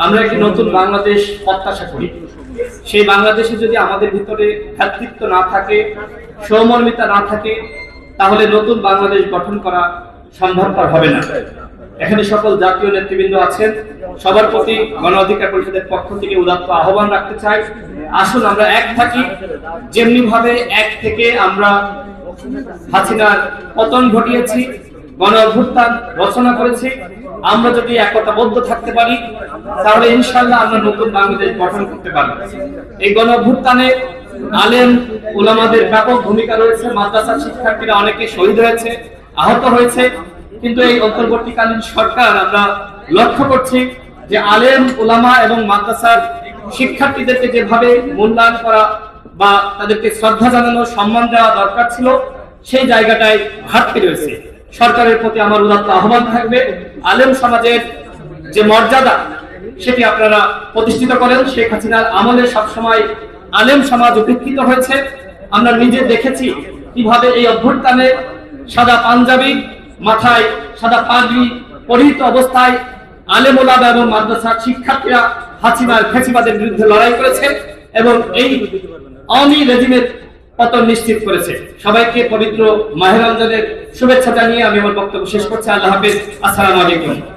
আমরা একটি নতুন বাংলাদেশ প্রত্যাশা করি। সেই বাংলাদেশে যদি আমাদের ভিতরে ভ্রাতৃত্ব না থাকে, সহমর্মিতা না থাকে, তাহলে নতুন বাংলাদেশ গঠন করা সম্ভবপর হবে না। এখানে সকল জাতীয় নেতৃবৃন্দ আছেন, সবার প্রতি গণ অধিকার পরিষদের পক্ষ থেকে উদাত্ত আহ্বান রাখতে চাই, আসুন আমরা এক থাকি। যেমনি ভাবে এক থেকে আমরা হাসিনার পতন ঘটিয়েছি, গণ অভ্যুত্থান রচনা করেছি, আমরা যদি একতাবদ্ধ থাকতে পারি তাহলে ইনশাআল্লাহ আমরা নতুন বাংলাদেশ গঠন করতে পারব। এই গণ অভ্যুত্থানে আলেম উলামাদের ব্যাপক ভূমিকা রয়েছে। মাদ্রাসার শিক্ষার্থীরা অনেকে শহীদ হয়েছে, আহত হয়েছে, কিন্তু এই অন্তর্বর্তীকালীন সরকার আমরা লক্ষ্য করছি যে আলেম উলামা এবং মাদ্রাসার শিক্ষার্থীদেরকে যেভাবে মূল্যায়ন করা বা তাদেরকে শ্রদ্ধা জানানো, সম্মান দেওয়া দরকার ছিল, সেই জায়গাটায় ঘাটতি রয়েছে। সরকারের প্রতি আমার উদাত্ত আহ্বান থাকবে, আলেম সমাজের যে মর্যাদা সেটি আপনারা প্রতিষ্ঠিত করেন। শেখ হাসিনার আমলে সবসময় আলেম সমাজ উপেক্ষিত হয়েছে। আমরা নিজে দেখেছি কিভাবে এই অভ্যুত্থানে সাদা পাঞ্জাবি, মাথায় সাদা পাগড়ি পরিহিত অবস্থায় আলেম ওলামা এবং মাদ্রাসার শিক্ষার্থীরা হাসিনার ফ্যাসিবাদের বিরুদ্ধে লড়াই করেছে এবং এই আওয়ামী রেজিমের পতন নিশ্চিত করেছে। সবাইকে পবিত্র মাহে রমজানের শুভেচ্ছা জানিয়ে আমি আমার বক্তব্য শেষ করছি। আল্লাহ হাফেজ। আসসালামু আলাইকুম।